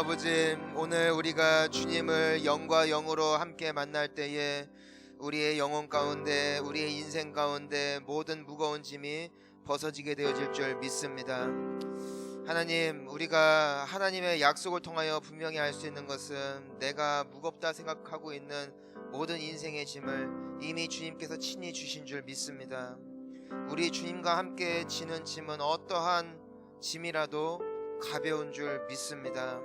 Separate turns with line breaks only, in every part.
아버지, 오늘 우리가 주님을 영과 영으로 함께 만날 때에 우리의 영혼 가운데, 우리의 인생 가운데 모든 무거운 짐이 벗어지게 되어질 줄 믿습니다. 하나님, 우리가 하나님의 약속을 통하여 분명히 알 수 있는 것은 내가 무겁다 생각하고 있는 모든 인생의 짐을 이미 주님께서 친히 주신 줄 믿습니다. 우리 주님과 함께 지는 짐은 어떠한 짐이라도 가벼운 줄 믿습니다.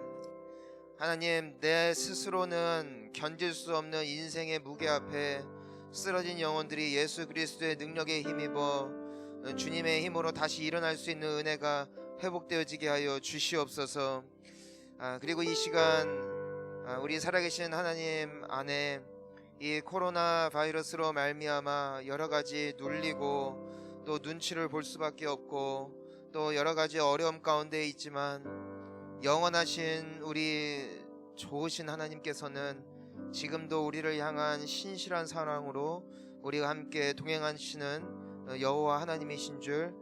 하나님, 내 스스로는 견딜 수 없는 인생의 무게 앞에 쓰러진 영혼들이 예수 그리스도의 능력에 힘입어 주님의 힘으로 다시 일어날 수 있는 은혜가 회복되어지게 하여 주시옵소서. 그리고 이 시간 우리 살아계신 하나님 안에 이 코로나 바이러스로 말미암아 여러가지 눌리고 또 눈치를 볼 수밖에 없고 또 여러가지 어려움 가운데 있지만 영원하신 우리 좋으신 하나님께서는 지금도 우리를 향한 신실한 사랑으로 우리가 함께 동행하시는 여호와 하나님이신 줄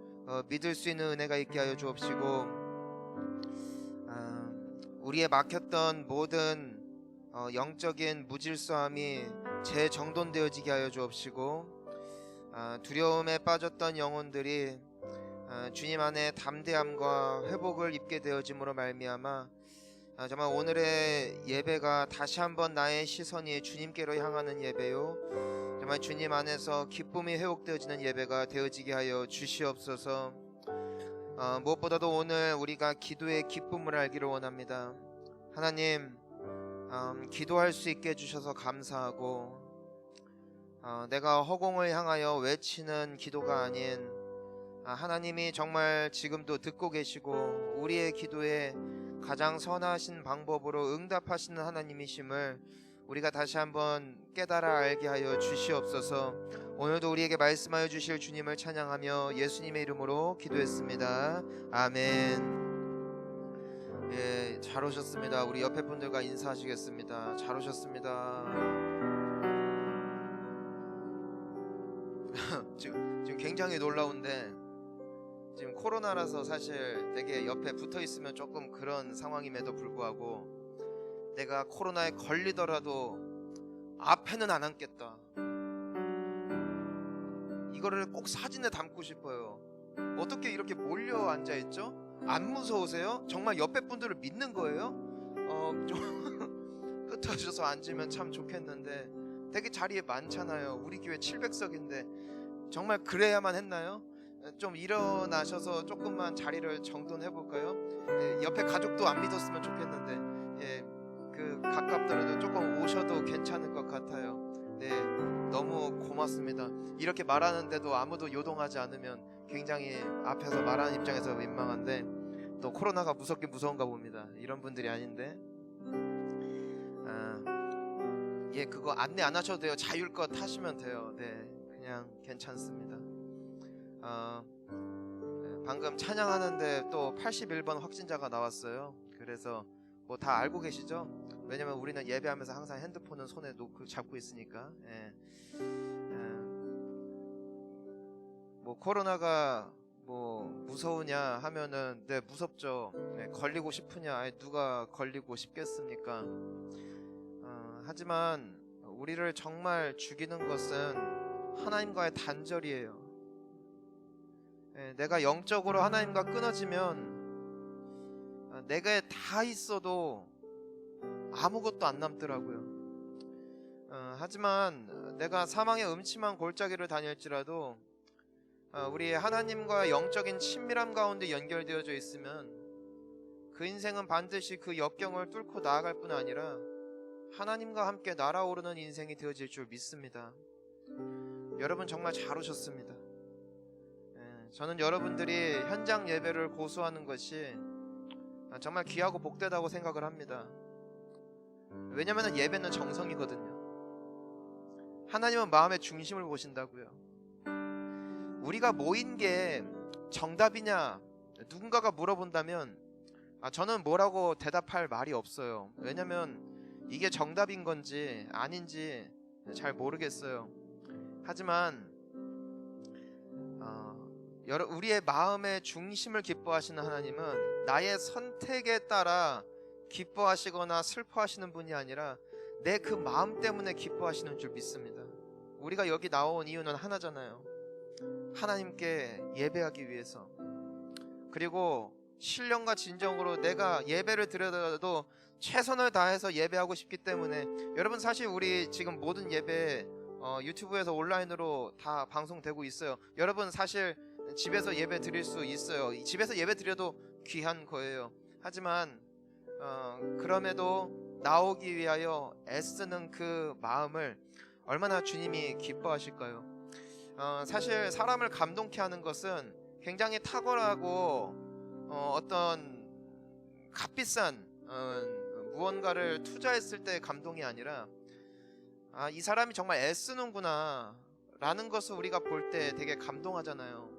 믿을 수 있는 은혜가 있게 하여 주옵시고, 우리의 막혔던 모든 영적인 무질서함이 재정돈되어지게 하여 주옵시고, 두려움에 빠졌던 영혼들이 주님 안에 담대함과 회복을 입게 되어짐으로 말미암아 정말 오늘의 예배가 다시 한번 나의 시선이 주님께로 향하는 예배요, 정말 주님 안에서 기쁨이 회복되어지는 예배가 되어지게 하여 주시옵소서. 무엇보다도 오늘 우리가 기도의 기쁨을 알기를 원합니다. 하나님, 기도할 수 있게 해주셔서 감사하고, 내가 허공을 향하여 외치는 기도가 아닌 하나님이 정말 지금도 듣고 계시고 우리의 기도에 가장 선하신 방법으로 응답하시는 하나님이심을 우리가 다시 한번 깨달아 알게 하여 주시옵소서. 오늘도 우리에게 말씀하여 주실 주님을 찬양하며 예수님의 이름으로 기도했습니다. 아멘. 예, 잘 오셨습니다. 우리 옆에 분들과 인사하시겠습니다. 잘 오셨습니다. 지금 굉장히 놀라운데, 지금 코로나라서 사실 되게 옆에 붙어 있으면 조금 그런 상황임에도 불구하고 내가 코로나에 걸리더라도 앞에는 안 앉겠다, 이거를 꼭 사진에 담고 싶어요. 어떻게 이렇게 몰려 앉아 있죠? 안 무서우세요? 정말 옆에 분들을 믿는 거예요? 좀 흩어져서 앉으면 참 좋겠는데 되게 자리에 많잖아요. 우리 교회 700석인데 정말 그래야만 했나요? 좀 일어나셔서 조금만 자리를 정돈해 볼까요? 예, 옆에 가족도 안 믿었으면 좋겠는데, 예, 그 가깝더라도 조금 오셔도 괜찮을 것 같아요. 네, 너무 고맙습니다. 이렇게 말하는데도 아무도 요동하지 않으면 굉장히 앞에서 말하는 입장에서 민망한데, 또 코로나가 무섭긴 무서운가 봅니다. 이런 분들이 아닌데, 예, 그거 안내 안 하셔도 돼요. 자율껏 하시면 돼요. 네, 그냥 괜찮습니다. 방금 찬양하는데 또 81번 확진자가 나왔어요. 그래서 뭐 다 알고 계시죠? 왜냐면 우리는 예배하면서 항상 핸드폰은 손에 놓고 잡고 있으니까. 예. 뭐 코로나가 뭐 무서우냐 하면은 네, 무섭죠. 네, 걸리고 싶으냐? 아니, 누가 걸리고 싶겠습니까? 하지만 우리를 정말 죽이는 것은 하나님과의 단절이에요. 내가 영적으로 하나님과 끊어지면 내가 다 있어도 아무것도 안 남더라고요. 하지만 내가 사망의 음침한 골짜기를 다닐지라도 우리 하나님과 영적인 친밀함 가운데 연결되어져 있으면 그 인생은 반드시 그 역경을 뚫고 나아갈 뿐 아니라 하나님과 함께 날아오르는 인생이 되어질 줄 믿습니다. 여러분 정말 잘 오셨습니다. 저는 여러분들이 현장 예배를 고수하는 것이 정말 귀하고 복되다고 생각을 합니다. 왜냐하면 예배는 정성이거든요. 하나님은 마음의 중심을 보신다고요. 우리가 모인 게 정답이냐 누군가가 물어본다면 저는 뭐라고 대답할 말이 없어요. 왜냐하면 이게 정답인 건지 아닌지 잘 모르겠어요. 하지만 우리의 마음의 중심을 기뻐하시는 하나님은 나의 선택에 따라 기뻐하시거나 슬퍼하시는 분이 아니라 내 그 마음 때문에 기뻐하시는 줄 믿습니다. 우리가 여기 나온 이유는 하나잖아요. 하나님께 예배하기 위해서. 그리고 신령과 진정으로 내가 예배를 드려도 최선을 다해서 예배하고 싶기 때문에. 여러분, 사실 우리 지금 모든 예배 유튜브에서 온라인으로 다 방송되고 있어요. 여러분 사실 집에서 예배 드릴 수 있어요. 집에서 예배 드려도 귀한 거예요. 하지만 그럼에도 나오기 위하여 애쓰는 그 마음을 얼마나 주님이 기뻐하실까요? 사실 사람을 감동케 하는 것은 굉장히 탁월하고 어떤 값비싼 무언가를 투자했을 때 감동이 아니라 이 사람이 정말 애쓰는구나 라는 것을 우리가 볼 때 되게 감동하잖아요.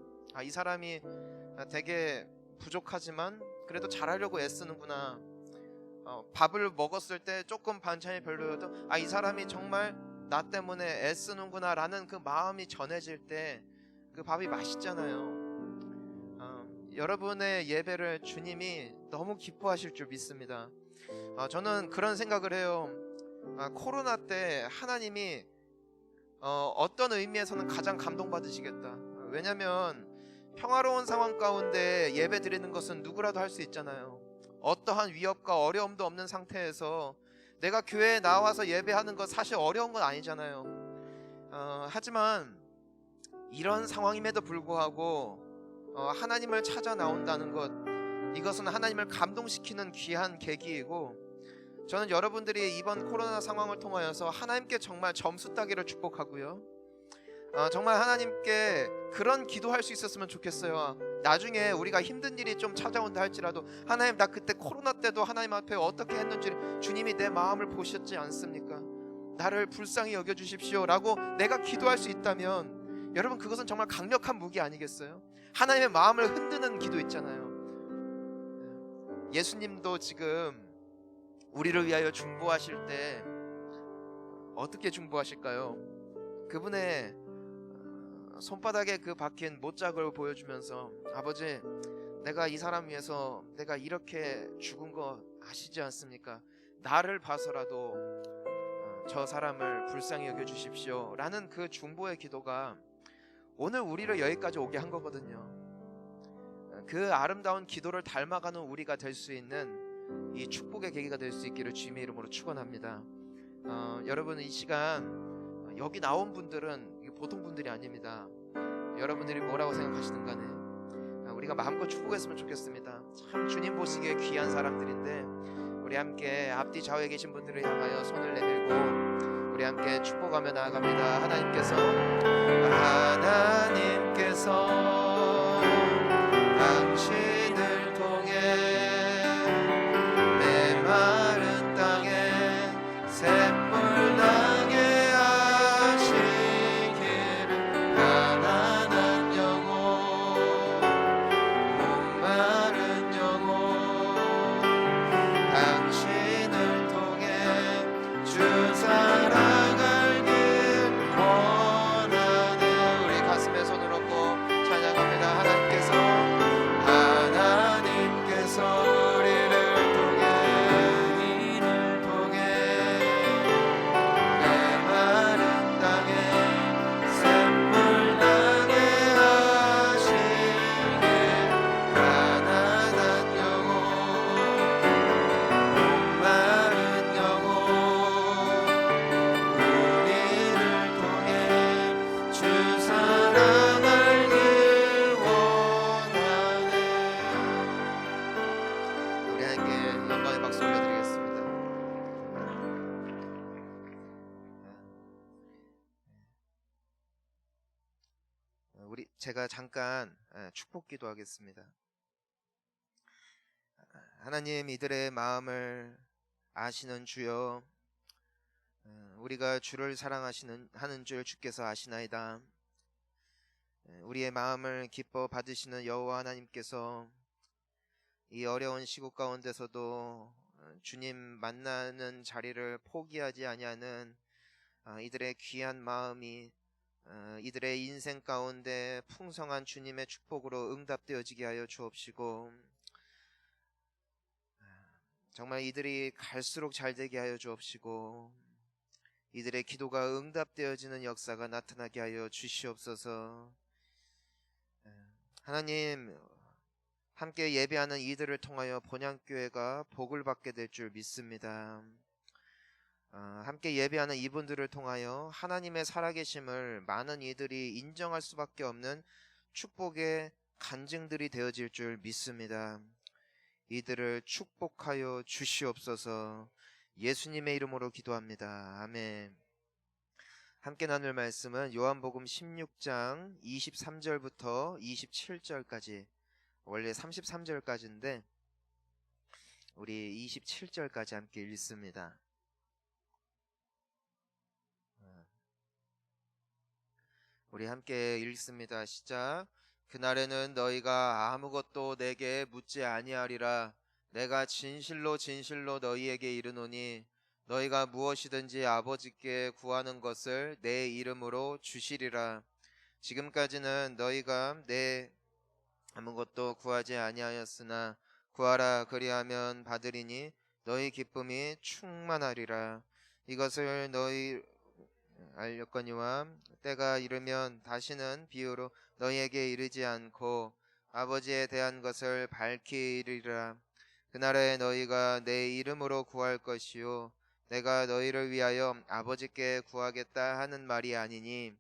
이 사람이 되게 부족하지만 그래도 잘하려고 애쓰는구나. 밥을 먹었을 때 조금 반찬이 별로여도 이 사람이 정말 나 때문에 애쓰는구나 라는 그 마음이 전해질 때 그 밥이 맛있잖아요. 여러분의 예배를 주님이 너무 기뻐하실 줄 믿습니다. 저는 그런 생각을 해요. 코로나 때 하나님이 어떤 의미에서는 가장 감동받으시겠다. 왜냐면 평화로운 상황 가운데 예배 드리는 것은 누구라도 할 수 있잖아요. 어떠한 위협과 어려움도 없는 상태에서 내가 교회에 나와서 예배하는 것 사실 어려운 건 아니잖아요. 하지만 이런 상황임에도 불구하고 하나님을 찾아 나온다는 것, 이것은 하나님을 감동시키는 귀한 계기이고, 저는 여러분들이 이번 코로나 상황을 통하여서 하나님께 정말 점수 따기를 축복하고요. 정말 하나님께 그런 기도할 수 있었으면 좋겠어요. 나중에 우리가 힘든 일이 좀 찾아온다 할지라도 하나님, 나 그때 코로나 때도 하나님 앞에 어떻게 했는지 주님이 내 마음을 보셨지 않습니까? 나를 불쌍히 여겨주십시오 라고 내가 기도할 수 있다면 여러분, 그것은 정말 강력한 무기 아니겠어요? 하나님의 마음을 흔드는 기도 있잖아요. 예수님도 지금 우리를 위하여 중보하실 때 어떻게 중보하실까요? 그분의 손바닥에 그 박힌 못자국을 보여주면서, 아버지, 내가 이 사람 위해서 내가 이렇게 죽은 거 아시지 않습니까? 나를 봐서라도 저 사람을 불쌍히 여겨주십시오 라는 그 중보의 기도가 오늘 우리를 여기까지 오게 한 거거든요. 그 아름다운 기도를 닮아가는 우리가 될 수 있는 이 축복의 계기가 될 수 있기를 주님의 이름으로 축원합니다. 여러분, 이 시간 여기 나온 분들은 보통 분들이 아닙니다. 여러분들이 뭐라고 생각하시든 간에 우리가 마음껏 축복했으면 좋겠습니다. 참 주님 보시기에 귀한 사람들인데, 우리 함께 앞뒤 좌우에 계신 분들을 향하여 손을 내밀고 우리 함께 축복하며 나아갑니다. 하나님께서 당신을 통해 메마른 땅에 샘물 나게 하시기를, 가난한 영혼, 목마른 영혼, 당신을 통해 주 사랑 알길 원하네. 우리 가슴에 손을 얹고 찬양합니다. 하나님께서 우리를 통해 메마른 땅에 샘물 나게 하시길, 가난한 영혼, 목마른 영혼, 우리를 통해 주 사랑 알길 원하네. 우리 함께 영광의 박수 올려드리겠습니다. 제가 잠깐 축복 기도하겠습니다. 하나님, 이들의 마음을 아시는 주여, 우리가 주를 사랑하는 줄 주께서 아시나이다. 우리의 마음을 기뻐 받으시는 여호와 하나님께서 이 어려운 시국 가운데서도 주님 만나는 자리를 포기하지 아니하는 이들의 귀한 마음이 이들의 인생 가운데 풍성한 주님의 축복으로 응답되어지게 하여 주옵시고, 정말 이들이 갈수록 잘되게 하여 주옵시고 이들의 기도가 응답되어지는 역사가 나타나게 하여 주시옵소서. 하나님, 함께 예배하는 이들을 통하여 본향교회가 복을 받게 될 줄 믿습니다. 함께 예배하는 이분들을 통하여 하나님의 살아계심을 많은 이들이 인정할 수밖에 없는 축복의 간증들이 되어질 줄 믿습니다. 이들을 축복하여 주시옵소서. 예수님의 이름으로 기도합니다. 아멘. 함께 나눌 말씀은 요한복음 16장 23절부터 27절까지, 원래 33절까지인데 우리 27절까지 함께 읽습니다. 우리 함께 읽습니다. 시작. 그날에는 너희가 아무것도 내게 묻지 아니하리라. 내가 진실로 진실로 너희에게 이르노니 너희가 무엇이든지 아버지께 구하는 것을 내 이름으로 주시리라. 지금까지는 너희가 내 아무것도 구하지 아니하였으나 구하라 그리하면 받으리니 너희 기쁨이 충만하리라. 이것을 너희 알렸거니와 때가 이르면 다시는 비유로 너희에게 이르지 않고 아버지에 대한 것을 밝히 이르리라. 그날에 너희가 내 이름으로 구할 것이요 내가 너희를 위하여 아버지께 구하겠다 하는 말이 아니니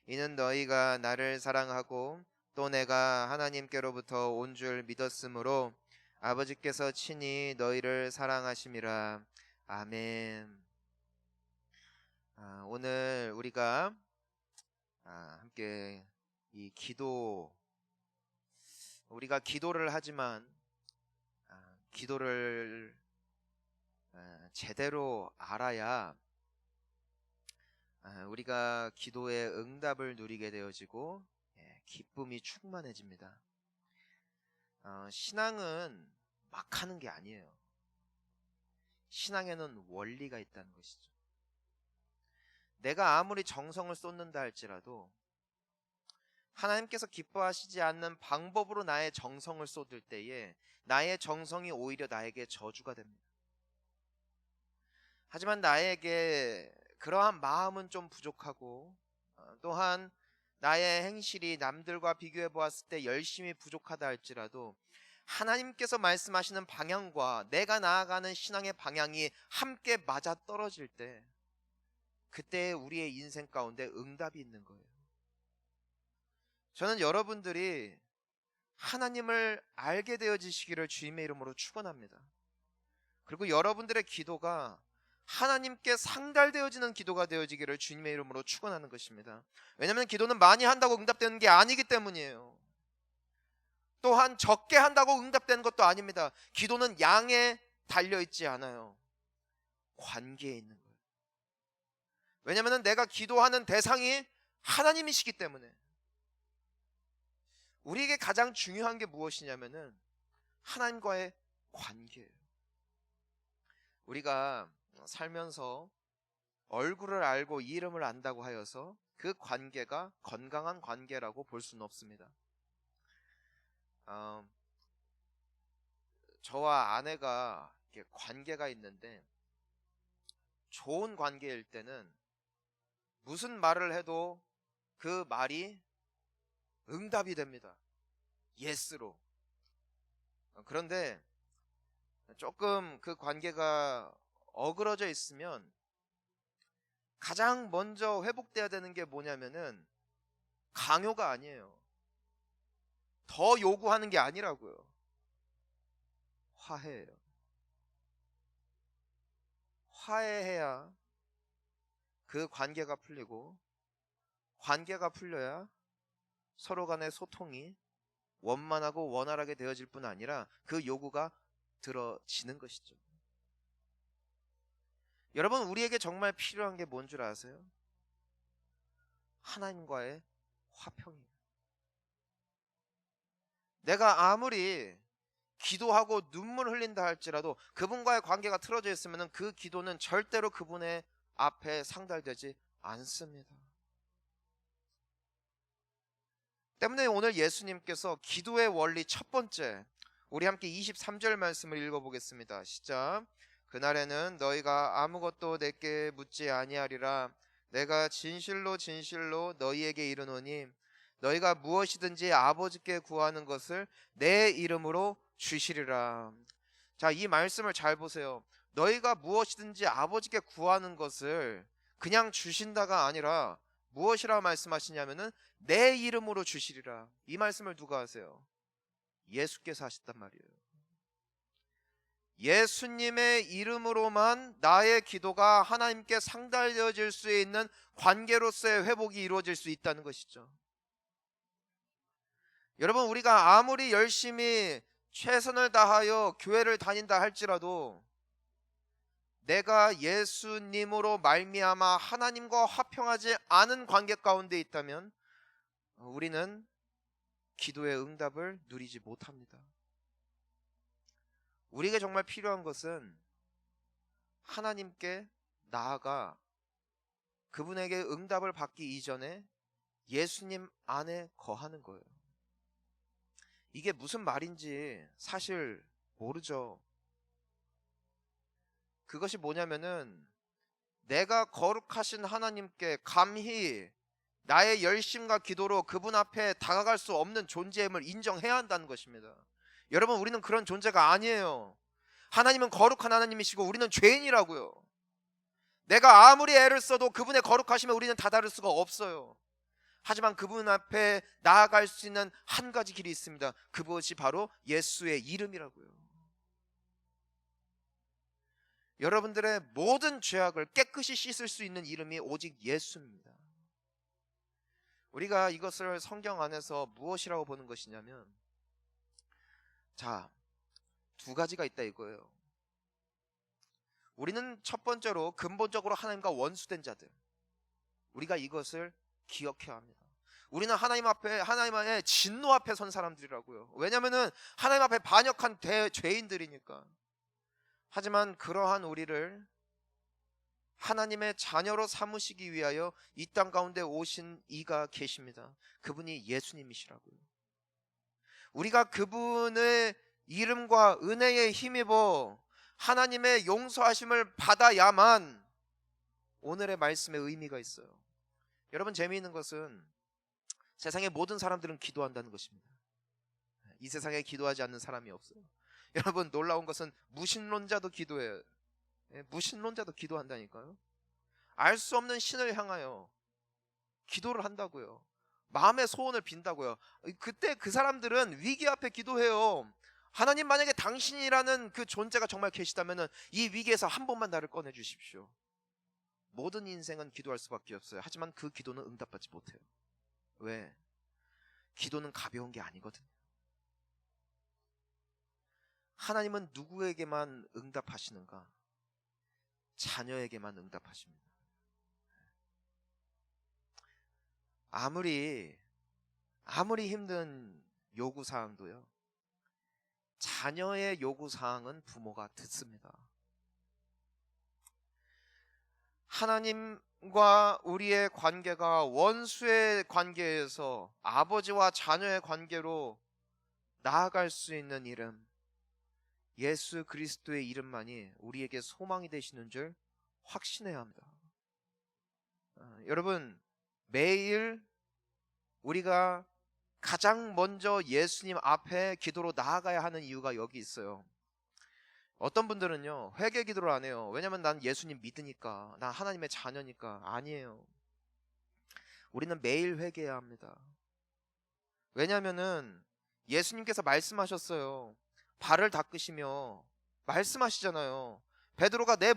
이는 너희가 나를 사랑하고 또 내가 하나님께로부터 온 줄 믿었으므로 아버지께서 친히 너희를 사랑하심이라. 아멘. 오늘 우리가 함께 이 기도, 우리가 기도를 하지만 기도를 제대로 알아야 우리가 기도의 응답을 누리게 되어지고 기쁨이 충만해집니다. 신앙은 막 하는 게 아니에요. 신앙에는 원리가 있다는 것이죠. 내가 아무리 정성을 쏟는다 할지라도 하나님께서 기뻐하시지 않는 방법으로 나의 정성을 쏟을 때에 나의 정성이 오히려 나에게 저주가 됩니다. 하지만 나에게 그러한 마음은 좀 부족하고 또한 나의 행실이 남들과 비교해 보았을 때 열심히 부족하다 할지라도 하나님께서 말씀하시는 방향과 내가 나아가는 신앙의 방향이 함께 맞아 떨어질 때 그때 우리의 인생 가운데 응답이 있는 거예요. 저는 여러분들이 하나님을 알게 되어지시기를 주님의 이름으로 축원합니다. 그리고 여러분들의 기도가 하나님께 상달되어지는 기도가 되어지기를 주님의 이름으로 축원하는 것입니다. 왜냐하면 기도는 많이 한다고 응답되는 게 아니기 때문이에요. 또한 적게 한다고 응답되는 것도 아닙니다. 기도는 양에 달려있지 않아요. 관계에 있는 거예요. 왜냐하면 내가 기도하는 대상이 하나님이시기 때문에. 우리에게 가장 중요한 게 무엇이냐면은 하나님과의 관계예요. 우리가 살면서 얼굴을 알고 이름을 안다고 하여서 그 관계가 건강한 관계라고 볼 수는 없습니다. 저와 아내가 이렇게 관계가 있는데 좋은 관계일 때는 무슨 말을 해도 그 말이 응답이 됩니다. 예스로. 그런데 조금 그 관계가 어그러져 있으면 가장 먼저 회복돼야 되는 게 뭐냐면은 강요가 아니에요. 더 요구하는 게 아니라고요. 화해예요. 화해해야 그 관계가 풀리고 관계가 풀려야 서로 간의 소통이 원만하고 원활하게 되어질 뿐 아니라 그 요구가 들어지는 것이죠. 여러분, 우리에게 정말 필요한 게 뭔 줄 아세요? 하나님과의 화평이에요. 내가 아무리 기도하고 눈물 흘린다 할지라도 그분과의 관계가 틀어져 있으면 그 기도는 절대로 그분의 앞에 상달되지 않습니다. 때문에 오늘 예수님께서 기도의 원리 첫 번째, 우리 함께 23절 말씀을 읽어보겠습니다. 시작. 그날에는 너희가 아무것도 내게 묻지 아니하리라. 내가 진실로 진실로 너희에게 이르노니 너희가 무엇이든지 아버지께 구하는 것을 내 이름으로 주시리라. 자, 이 말씀을 잘 보세요. 너희가 무엇이든지 아버지께 구하는 것을 그냥 주신다가 아니라 무엇이라 말씀하시냐면은 내 이름으로 주시리라. 이 말씀을 누가 하세요? 예수께서 하셨단 말이에요. 예수님의 이름으로만 나의 기도가 하나님께 상달되어질 수 있는 관계로서의 회복이 이루어질 수 있다는 것이죠. 여러분, 우리가 아무리 열심히 최선을 다하여 교회를 다닌다 할지라도 내가 예수님으로 말미암아 하나님과 화평하지 않은 관계 가운데 있다면 우리는 기도의 응답을 누리지 못합니다. 우리에게 정말 필요한 것은 하나님께 나아가 그분에게 응답을 받기 이전에 예수님 안에 거하는 거예요. 이게 무슨 말인지 사실 모르죠. 그것이 뭐냐면은 내가 거룩하신 하나님께 감히 나의 열심과 기도로 그분 앞에 다가갈 수 없는 존재임을 인정해야 한다는 것입니다. 여러분, 우리는 그런 존재가 아니에요. 하나님은 거룩한 하나님이시고 우리는 죄인이라고요. 내가 아무리 애를 써도 그분의 거룩하심에 우리는 다다를 수가 없어요. 하지만 그분 앞에 나아갈 수 있는 한 가지 길이 있습니다. 그것이 바로 예수의 이름이라고요. 여러분들의 모든 죄악을 깨끗이 씻을 수 있는 이름이 오직 예수입니다. 우리가 이것을 성경 안에서 무엇이라고 보는 것이냐면, 자, 두 가지가 있다 이거예요. 우리는 첫 번째로 근본적으로 하나님과 원수된 자들, 우리가 이것을 기억해야 합니다. 우리는 하나님 안에 진노 앞에 선 사람들이라고요. 왜냐하면 하나님 앞에 반역한 대죄인들이니까. 하지만 그러한 우리를 하나님의 자녀로 삼으시기 위하여 이 땅 가운데 오신 이가 계십니다. 그분이 예수님이시라고요. 우리가 그분의 이름과 은혜에 힘입어 하나님의 용서하심을 받아야만 오늘의 말씀의 의미가 있어요. 여러분, 재미있는 것은 세상의 모든 사람들은 기도한다는 것입니다. 이 세상에 기도하지 않는 사람이 없어요. 여러분, 놀라운 것은 무신론자도 기도해요. 무신론자도 기도한다니까요. 알 수 없는 신을 향하여 기도를 한다고요. 마음의 소원을 빈다고요. 그때 그 사람들은 위기 앞에 기도해요. 하나님, 만약에 당신이라는 그 존재가 정말 계시다면 이 위기에서 한 번만 나를 꺼내 주십시오. 모든 인생은 기도할 수밖에 없어요. 하지만 그 기도는 응답받지 못해요. 왜? 기도는 가벼운 게 아니거든요. 하나님은 누구에게만 응답하시는가? 자녀에게만 응답하십니다. 아무리 힘든 요구사항도요, 자녀의 요구사항은 부모가 듣습니다. 하나님과 우리의 관계가 원수의 관계에서 아버지와 자녀의 관계로 나아갈 수 있는 이름, 예수 그리스도의 이름만이 우리에게 소망이 되시는 줄 확신해야 합니다. 여러분, 매일 우리가 가장 먼저 예수님 앞에 기도로 나아가야 하는 이유가 여기 있어요. 어떤 분들은요, 회개 기도를 안 해요. 왜냐면 난 예수님 믿으니까, 난 하나님의 자녀니까. 아니에요. 우리는 매일 회개해야 합니다. 왜냐면은 예수님께서 말씀하셨어요. 발을 닦으시며 말씀하시잖아요. 베드로가 내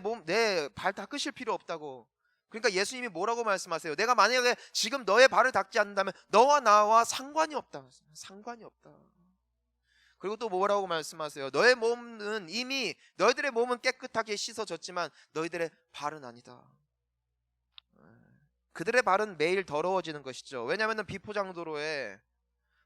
발 닦으실 필요 없다고. 그러니까 예수님이 뭐라고 말씀하세요? 내가 만약에 지금 너의 발을 닦지 않는다면 너와 나와 상관이 없다. 상관이 없다. 그리고 또 뭐라고 말씀하세요? 너희들의 몸은 깨끗하게 씻어졌지만 너희들의 발은 아니다. 그들의 발은 매일 더러워지는 것이죠. 왜냐하면 비포장도로에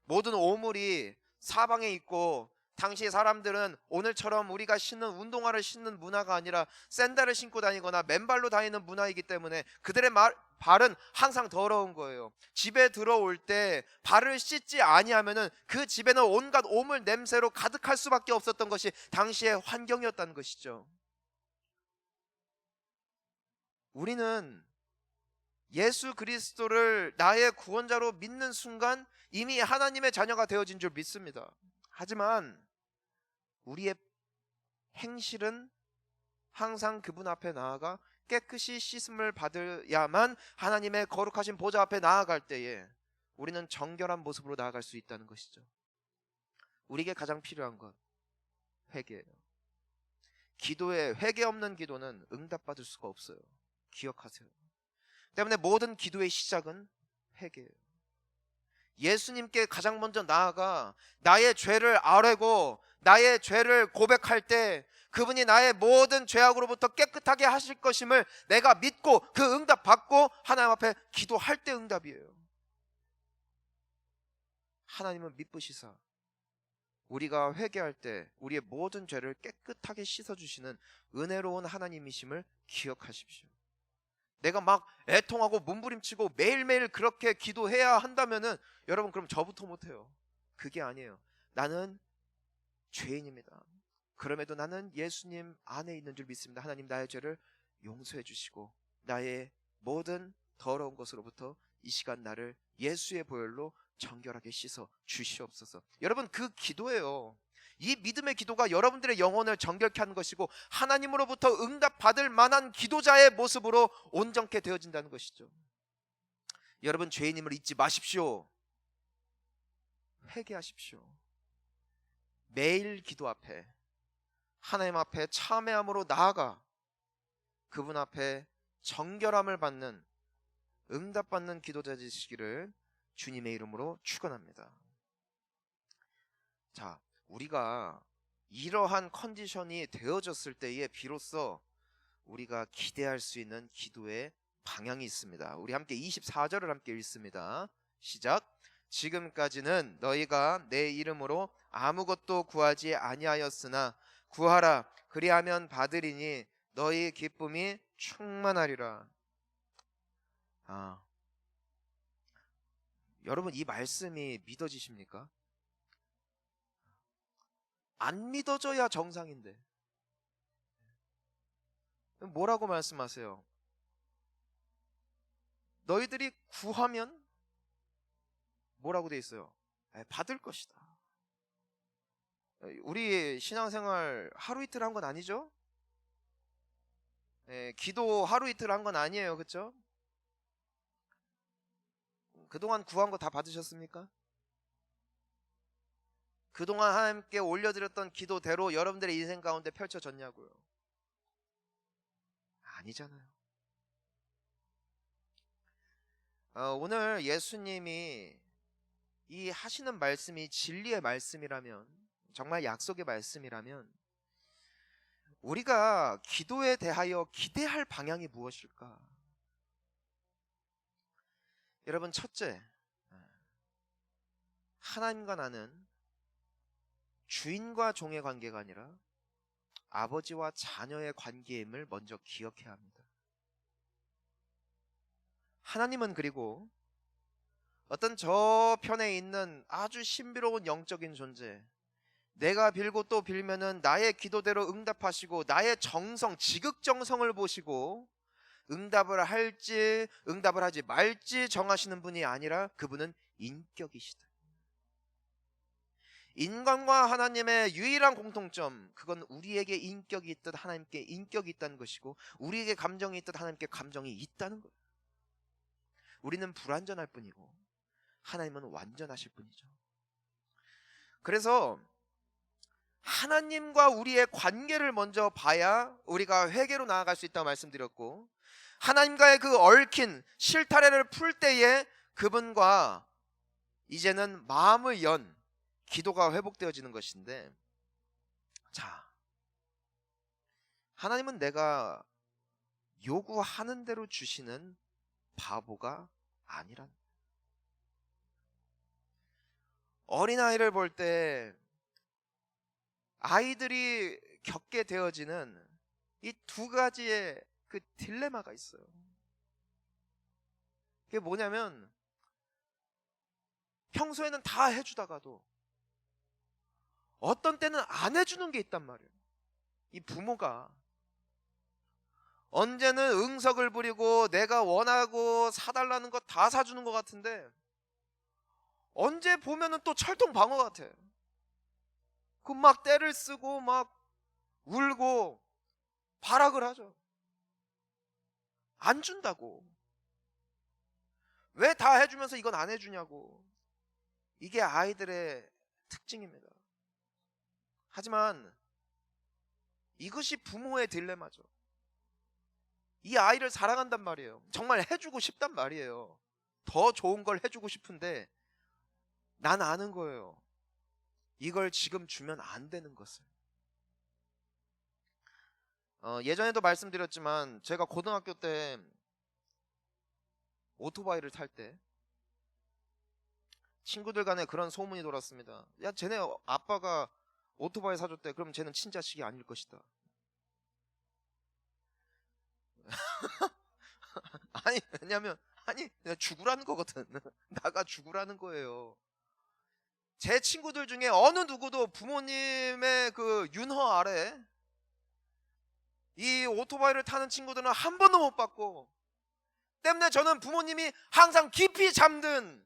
모든 오물이 사방에 있고 당시 사람들은 오늘처럼 우리가 신는 운동화를 신는 문화가 아니라 샌들을 신고 다니거나 맨발로 다니는 문화이기 때문에 그들의 발은 항상 더러운 거예요. 집에 들어올 때 발을 씻지 아니하면은 그 집에는 온갖 오물 냄새로 가득할 수밖에 없었던 것이 당시의 환경이었다는 것이죠. 우리는 예수 그리스도를 나의 구원자로 믿는 순간 이미 하나님의 자녀가 되어진 줄 믿습니다. 하지만 우리의 행실은 항상 그분 앞에 나아가 깨끗이 씻음을 받아야만 하나님의 거룩하신 보좌 앞에 나아갈 때에 우리는 정결한 모습으로 나아갈 수 있다는 것이죠. 우리에게 가장 필요한 건 회개예요. 기도에 회개 없는 기도는 응답받을 수가 없어요. 기억하세요. 때문에 모든 기도의 시작은 회개예요. 예수님께 가장 먼저 나아가 나의 죄를 아뢰고 나의 죄를 고백할 때 그분이 나의 모든 죄악으로부터 깨끗하게 하실 것임을 내가 믿고 그 응답 받고 하나님 앞에 기도할 때 응답이에요. 하나님은 미쁘시사 우리가 회개할 때 우리의 모든 죄를 깨끗하게 씻어주시는 은혜로운 하나님이심을 기억하십시오. 내가 막 애통하고 몸부림치고 매일매일 그렇게 기도해야 한다면은 여러분 그럼 저부터 못해요. 그게 아니에요. 나는 죄인입니다. 그럼에도 나는 예수님 안에 있는 줄 믿습니다. 하나님 나의 죄를 용서해 주시고 나의 모든 더러운 것으로부터 이 시간 나를 예수의 보혈로 정결하게 씻어 주시옵소서. 여러분 그 기도예요. 이 믿음의 기도가 여러분들의 영혼을 정결케 하는 것이고 하나님으로부터 응답받을 만한 기도자의 모습으로 온전케 되어진다는 것이죠. 여러분 죄인임을 잊지 마십시오. 회개하십시오. 매일 기도 앞에 하나님 앞에 참회함으로 나아가 그분 앞에 정결함을 받는 응답받는 기도자 되시기를 주님의 이름으로 축원합니다. 자, 우리가 이러한 컨디션이 되어졌을 때에 비로소 우리가 기대할 수 있는 기도의 방향이 있습니다. 우리 함께 24절을 함께 읽습니다. 시작. 지금까지는 너희가 내 이름으로 아무것도 구하지 아니하였으나 구하라 그리하면 받으리니 너희 기쁨이 충만하리라. 여러분 이 말씀이 믿어지십니까? 안 믿어져야 정상인데 뭐라고 말씀하세요? 너희들이 구하면 뭐라고 돼 있어요? 받을 것이다. 우리 신앙생활 하루 이틀 한 건 아니죠? 기도 하루 이틀 한 건 아니에요. 그렇죠? 그동안 구한 거 다 받으셨습니까? 그동안 하나님께 올려드렸던 기도대로 여러분들의 인생 가운데 펼쳐졌냐고요? 아니잖아요. 오늘 예수님이 이 하시는 말씀이 진리의 말씀이라면, 정말 약속의 말씀이라면 우리가 기도에 대하여 기대할 방향이 무엇일까? 여러분 첫째, 하나님과 나는 주인과 종의 관계가 아니라 아버지와 자녀의 관계임을 먼저 기억해야 합니다. 하나님은 그리고 어떤 저편에 있는 아주 신비로운 영적인 존재, 내가 빌고 또 빌면은 나의 기도대로 응답하시고 나의 정성, 지극정성을 보시고 응답을 할지 응답을 하지 말지 정하시는 분이 아니라 그분은 인격이시다. 인간과 하나님의 유일한 공통점, 그건 우리에게 인격이 있듯 하나님께 인격이 있다는 것이고 우리에게 감정이 있듯 하나님께 감정이 있다는 거예요. 우리는 불완전할 뿐이고 하나님은 완전하실 뿐이죠. 그래서 하나님과 우리의 관계를 먼저 봐야 우리가 회개로 나아갈 수 있다고 말씀드렸고, 하나님과의 그 얽힌 실타래를 풀 때에 그분과 이제는 마음을 연 기도가 회복되어지는 것인데, 자, 하나님은 내가 요구하는 대로 주시는 바보가 아니란. 어린아이를 볼 때 아이들이 겪게 되어지는 이 두 가지의 그 딜레마가 있어요. 그게 뭐냐면 평소에는 다 해주다가도 어떤 때는 안 해주는 게 있단 말이에요. 이 부모가 언제는 응석을 부리고 내가 원하고 사달라는 거 다 사주는 것 같은데 언제 보면은 또 철통방어 같아. 그 막 떼를 쓰고 막 울고 발악을 하죠. 안 준다고. 왜 다 해주면서 이건 안 해주냐고. 이게 아이들의 특징입니다. 하지만 이것이 부모의 딜레마죠. 이 아이를 사랑한단 말이에요. 정말 해주고 싶단 말이에요. 더 좋은 걸 해주고 싶은데 난 아는 거예요. 이걸 지금 주면 안 되는 것을. 예전에도 말씀드렸지만 제가 고등학교 때 오토바이를 탈 때 친구들 간에 그런 소문이 돌았습니다. 야, 쟤네 아빠가 오토바이 사줬대. 그럼 쟤는 친자식이 아닐 것이다. 아니, 왜냐면 그냥 죽으라는 거거든. 나가 죽으라는 거예요. 제 친구들 중에 어느 누구도 부모님의 그 윤허 아래 이 오토바이를 타는 친구들은 한 번도 못 봤고, 때문에 저는 부모님이 항상 깊이 잠든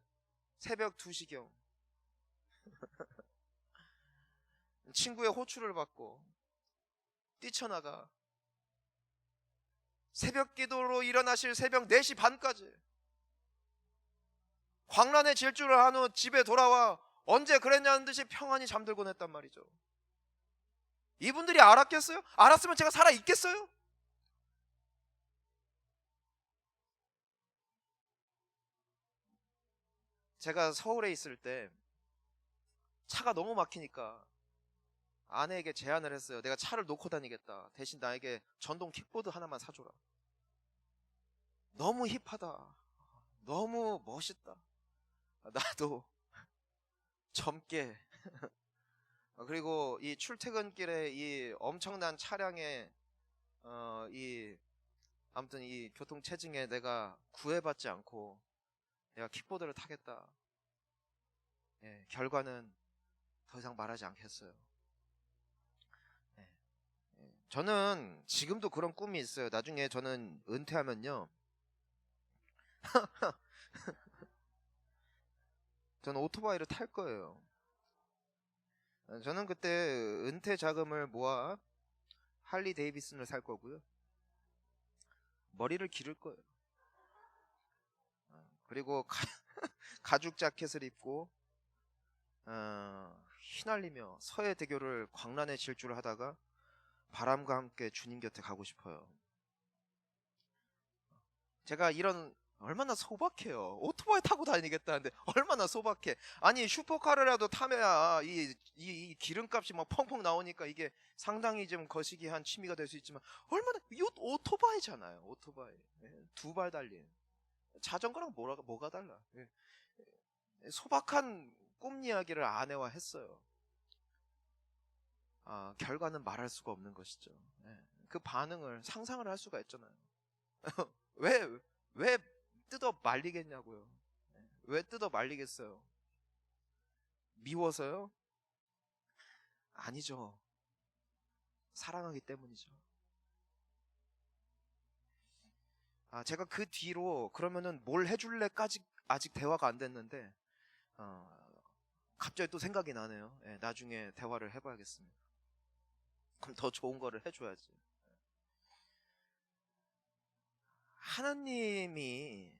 새벽 2시경 친구의 호출을 받고 뛰쳐나가 새벽 기도로 일어나실 새벽 4시 반까지 광란의 질주를 한 후 집에 돌아와 언제 그랬냐는 듯이 평안히 잠들곤 했단 말이죠. 이분들이 알았겠어요? 알았으면 제가 살아 있겠어요? 제가 서울에 있을 때 차가 너무 막히니까 아내에게 제안을 했어요. 내가 차를 놓고 다니겠다. 대신 나에게 전동 킥보드 하나만 사줘라. 너무 힙하다. 너무 멋있다. 나도 젊게 그리고 이 출퇴근길에 이 엄청난 차량에 아무튼 이 교통 체증에 내가 구애받지 않고 내가 킥보드를 타겠다. 예, 결과는 더 이상 말하지 않겠어요. 예, 예. 저는 지금도 그런 꿈이 있어요. 나중에 저는 은퇴하면요, 저는 오토바이를 탈 거예요. 저는 그때 은퇴 자금을 모아 할리 데이비슨을 살 거고요. 머리를 기를 거예요. 그리고 가죽 자켓을 입고 휘날리며 서해대교를 광란의 질주를 하다가 바람과 함께 주님 곁에 가고 싶어요. 제가 이런 얼마나 소박해요. 오토바이 타고 다니겠다는데 얼마나 소박해. 아니 슈퍼카르라도 타면야 이 기름값이 막 펑펑 나오니까 이게 상당히 좀 거시기한 취미가 될 수 있지만 얼마나 이 오토바이잖아요. 오토바이. 두 발 달린 자전거랑 뭐가 달라. 소박한 꿈 이야기를 아내와 했어요. 결과는 말할 수가 없는 것이죠. 그 반응을 상상을 할 수가 있잖아요. 왜 뜯어 말리겠냐고요. 왜 뜯어 말리겠어요? 미워서요? 아니죠. 사랑하기 때문이죠. 제가 그 뒤로 그러면은 뭘 해줄래까지 아직 대화가 안 됐는데 갑자기 또 생각이 나네요. 나중에 대화를 해봐야겠습니다. 그럼 더 좋은 거를 해줘야지. 하나님이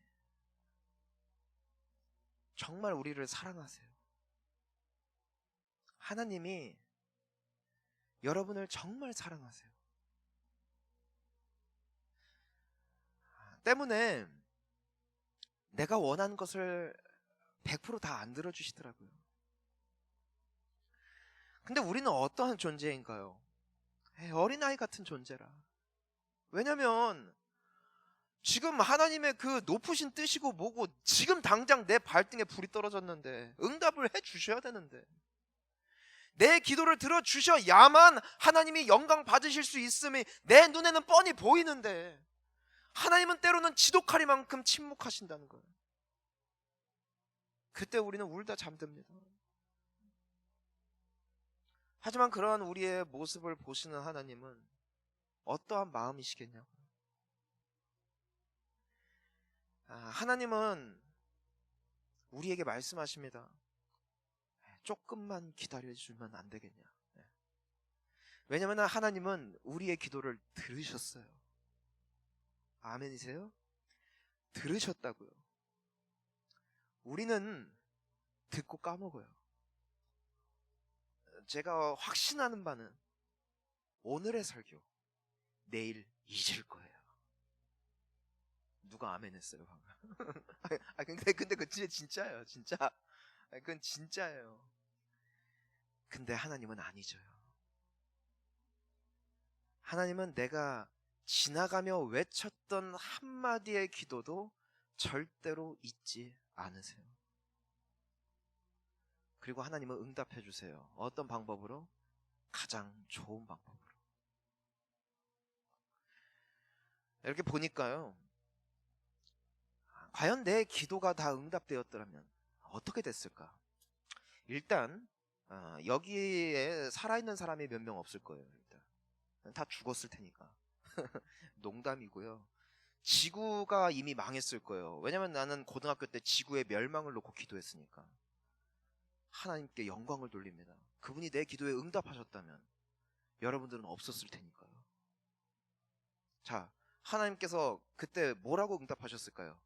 정말 우리를 사랑하세요. 하나님이 여러분을 정말 사랑하세요. 때문에 내가 원하는 것을 100% 다 안 들어주시더라고요. 근데 우리는 어떠한 존재인가요? 어린아이 같은 존재라. 왜냐면 지금 하나님의 그 높으신 뜻이고 뭐고 지금 당장 내 발등에 불이 떨어졌는데 응답을 해 주셔야 되는데 내 기도를 들어주셔야만 하나님이 영광 받으실 수 있음이 내 눈에는 뻔히 보이는데 하나님은 때로는 지독하리만큼 침묵하신다는 거예요. 그때 우리는 울다 잠듭니다. 하지만 그러한 우리의 모습을 보시는 하나님은 어떠한 마음이시겠냐고요. 하나님은 우리에게 말씀하십니다. 조금만 기다려주면 안 되겠냐. 왜냐하면 하나님은 우리의 기도를 들으셨어요. 아멘이세요? 들으셨다고요. 우리는 듣고 까먹어요. 제가 확신하는 바는 오늘의 설교 내일 잊을 거예요. 누가 아멘 했어요 방금? 근데 그 진짜예요. 진짜. 그건 진짜예요. 근데 하나님은 안 잊어요. 하나님은 내가 지나가며 외쳤던 한마디의 기도도 절대로 잊지 않으세요. 그리고 하나님은 응답해 주세요. 어떤 방법으로? 가장 좋은 방법으로. 이렇게 보니까요, 과연 내 기도가 다 응답되었더라면 어떻게 됐을까? 일단 여기에 살아있는 사람이 몇 명 없을 거예요. 일단 다 죽었을 테니까. 농담이고요. 지구가 이미 망했을 거예요. 왜냐면 나는 고등학교 때 지구의 멸망을 놓고 기도했으니까. 하나님께 영광을 돌립니다. 그분이 내 기도에 응답하셨다면 여러분들은 없었을 테니까요. 자, 하나님께서 그때 뭐라고 응답하셨을까요?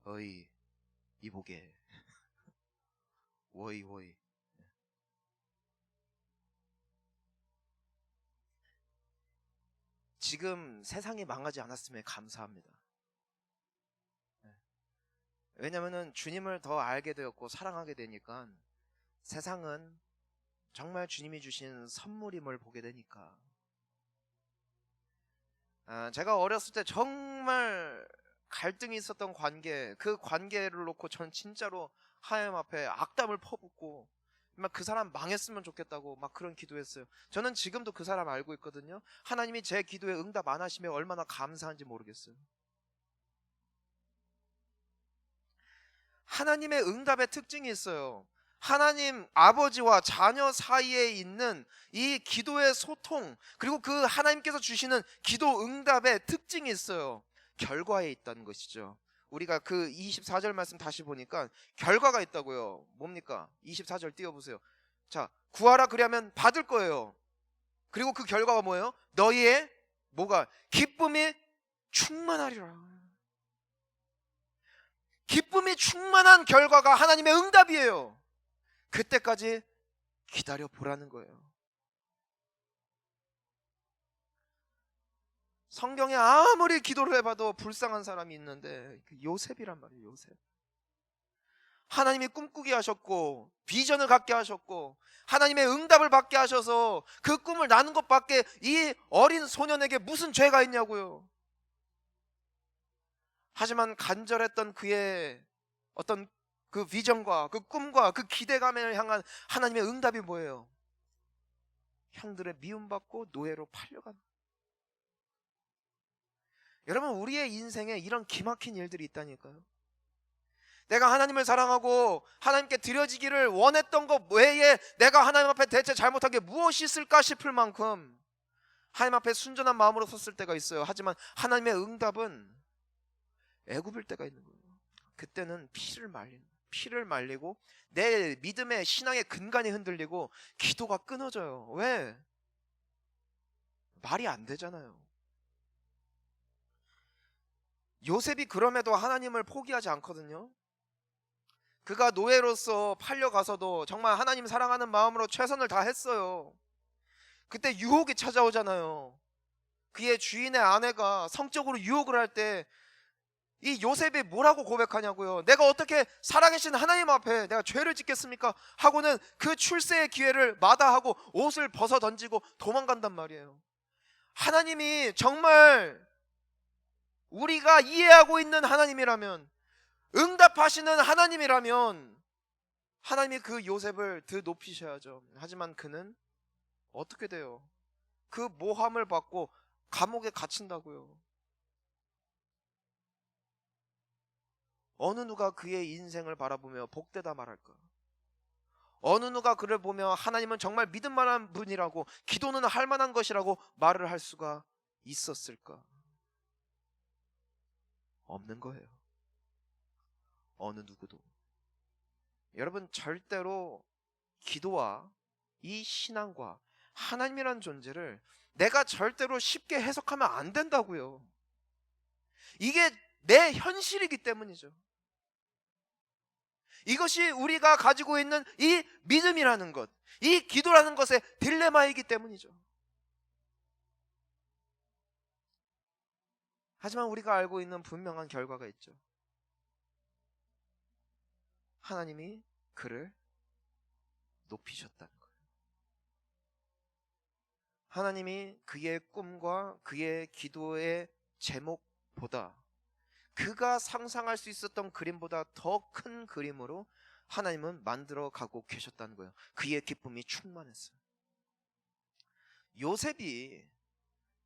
어이 이보게 워이 워이. 지금 세상이 망하지 않았음에 감사합니다. 왜냐면은 주님을 더 알게 되었고 사랑하게 되니까 세상은 정말 주님이 주신 선물임을 보게 되니까. 제가 어렸을 때 정말 갈등이 있었던 관계, 그 관계를 놓고 전 진짜로 하나님 앞에 악담을 퍼붓고 막 그 사람 망했으면 좋겠다고 막 그런 기도했어요. 저는 지금도 그 사람 알고 있거든요. 하나님이 제 기도에 응답 안 하시면 얼마나 감사한지 모르겠어요. 하나님의 응답의 특징이 있어요. 하나님 아버지와 자녀 사이에 있는 이 기도의 소통, 그리고 그 하나님께서 주시는 기도 응답의 특징이 있어요. 결과에 있다는 것이죠. 우리가 그 24절 말씀 다시 보니까 결과가 있다고요. 뭡니까? 24절 띄워보세요. 자, 구하라 그리하면 받을 거예요. 그리고 그 결과가 뭐예요? 너희의 뭐가? 기쁨이 충만하리라. 기쁨이 충만한 결과가 하나님의 응답이에요. 그때까지 기다려 보라는 거예요. 성경에 아무리 기도를 해봐도 불쌍한 사람이 있는데 요셉이란 말이에요. 요셉. 하나님이 꿈꾸게 하셨고 비전을 갖게 하셨고 하나님의 응답을 받게 하셔서 그 꿈을 나눈 것밖에 이 어린 소년에게 무슨 죄가 있냐고요. 하지만 간절했던 그의 어떤 그 비전과 그 꿈과 그 기대감을 향한 하나님의 응답이 뭐예요? 형들의 미움받고 노예로 팔려간. 여러분, 우리의 인생에 이런 기막힌 일들이 있다니까요. 내가 하나님을 사랑하고 하나님께 드려지기를 원했던 것 외에 내가 하나님 앞에 대체 잘못한 게 무엇이 있을까 싶을 만큼 하나님 앞에 순전한 마음으로 섰을 때가 있어요. 하지만 하나님의 응답은 애굽일 때가 있는 거예요. 그때는 피를 말리고 내 믿음의 신앙의 근간이 흔들리고 기도가 끊어져요. 왜? 말이 안 되잖아요. 요셉이 그럼에도 하나님을 포기하지 않거든요. 그가 노예로서 팔려가서도 정말 하나님 사랑하는 마음으로 최선을 다했어요. 그때 유혹이 찾아오잖아요. 그의 주인의 아내가 성적으로 유혹을 할 때 이 요셉이 뭐라고 고백하냐고요. 내가 어떻게 살아계신 하나님 앞에 내가 죄를 짓겠습니까? 하고는 그 출세의 기회를 마다하고 옷을 벗어 던지고 도망간단 말이에요. 하나님이 정말 우리가 이해하고 있는 하나님이라면, 응답하시는 하나님이라면 하나님이 그 요셉을 더 높이셔야죠. 하지만 그는 어떻게 돼요? 그 모함을 받고 감옥에 갇힌다고요. 어느 누가 그의 인생을 바라보며 복되다 말할까? 어느 누가 그를 보며 하나님은 정말 믿을 만한 분이라고, 기도는 할 만한 것이라고 말을 할 수가 있었을까? 없는 거예요. 어느 누구도. 여러분, 절대로 기도와 이 신앙과 하나님이란 존재를 내가 절대로 쉽게 해석하면 안 된다고요. 이게 내 현실이기 때문이죠. 이것이 우리가 가지고 있는 이 믿음이라는 것, 이 기도라는 것의 딜레마이기 때문이죠. 하지만 우리가 알고 있는 분명한 결과가 있죠. 하나님이 그를 높이셨다는 거예요. 하나님이 그의 꿈과 그의 기도의 제목보다, 그가 상상할 수 있었던 그림보다 더 큰 그림으로 하나님은 만들어 가고 계셨다는 거예요. 그의 기쁨이 충만했어요. 요셉이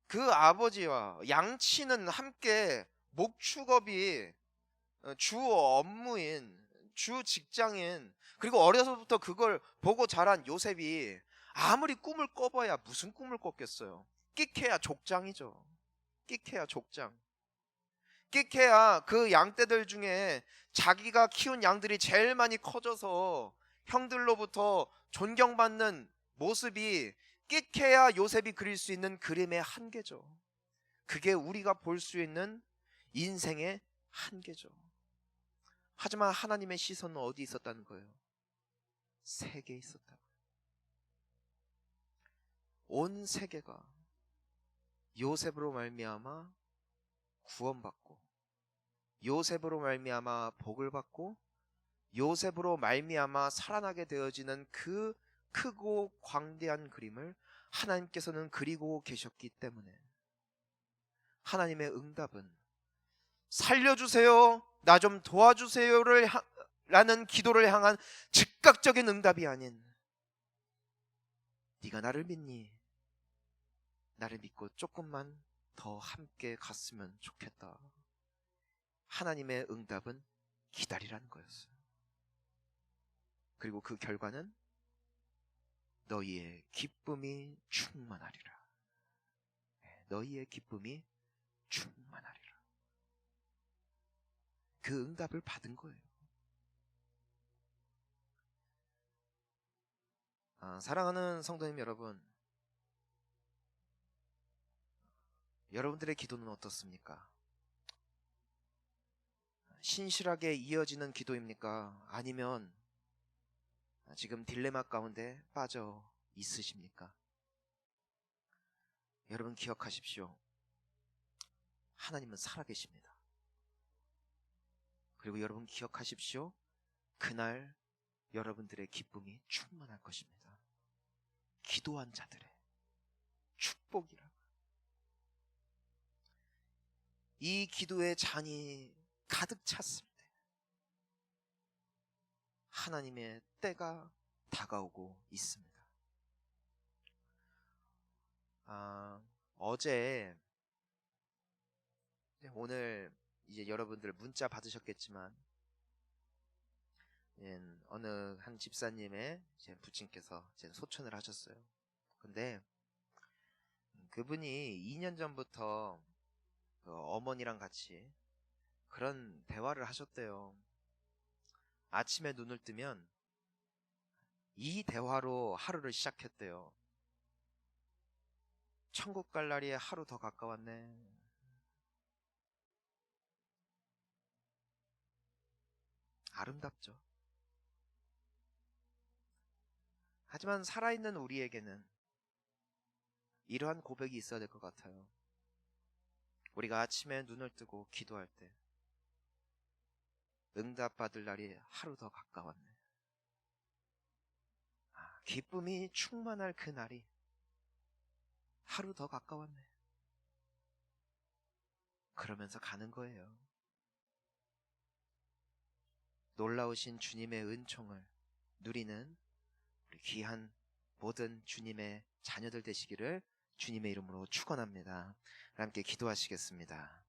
그 아버지와 양치는 함께 목축업이 주 업무인, 주 직장인, 그리고 어려서부터 그걸 보고 자란 요셉이 아무리 꿈을 꿔봐야 무슨 꿈을 꿨겠어요. 끽해야 족장이죠. 끽해야 족장. 끽해야 그 양떼들 중에 자기가 키운 양들이 제일 많이 커져서 형들로부터 존경받는 모습이 끽해야 요셉이 그릴 수 있는 그림의 한계죠. 그게 우리가 볼 수 있는 인생의 한계죠. 하지만 하나님의 시선은 어디 있었다는 거예요? 세계에 있었다고. 온 세계가 요셉으로 말미암아 구원받고, 요셉으로 말미암아 복을 받고, 요셉으로 말미암아 살아나게 되어지는 그 크고 광대한 그림을 하나님께서는 그리고 계셨기 때문에 하나님의 응답은 살려주세요, 나 좀 도와주세요를 라는 기도를 향한 즉각적인 응답이 아닌, 네가 나를 믿니? 나를 믿고 조금만 더 함께 갔으면 좋겠다. 하나님의 응답은 기다리라는 거였어요. 그리고 그 결과는 너희의 기쁨이 충만하리라. 너희의 기쁨이 충만하리라. 그 응답을 받은 거예요. 사랑하는 성도님 여러분, 여러분들의 기도는 어떻습니까? 신실하게 이어지는 기도입니까? 아니면 지금 딜레마 가운데 빠져 있으십니까? 여러분 기억하십시오. 하나님은 살아계십니다. 그리고 여러분 기억하십시오. 그날 여러분들의 기쁨이 충만할 것입니다. 기도한 자들의 축복이라. 이 기도의 잔이 가득 찼을 때 하나님의 때가 다가오고 있습니다. 어제, 오늘 이제 여러분들 문자 받으셨겠지만 어느 한 집사님의 부친께서 소천을 하셨어요. 근데 그분이 2년 전부터 어머니랑 같이 그런 대화를 하셨대요. 아침에 눈을 뜨면 이 대화로 하루를 시작했대요. 천국 갈 날이 하루 더 가까웠네. 아름답죠. 하지만 살아있는 우리에게는 이러한 고백이 있어야 될 것 같아요. 우리가 아침에 눈을 뜨고 기도할 때 응답받을 날이 하루 더 가까웠네. 기쁨이 충만할 그 날이 하루 더 가까웠네. 그러면서 가는 거예요. 놀라우신 주님의 은총을 누리는 우리 귀한 모든 주님의 자녀들 되시기를 주님의 이름으로 축원합니다. 함께 기도하시겠습니다.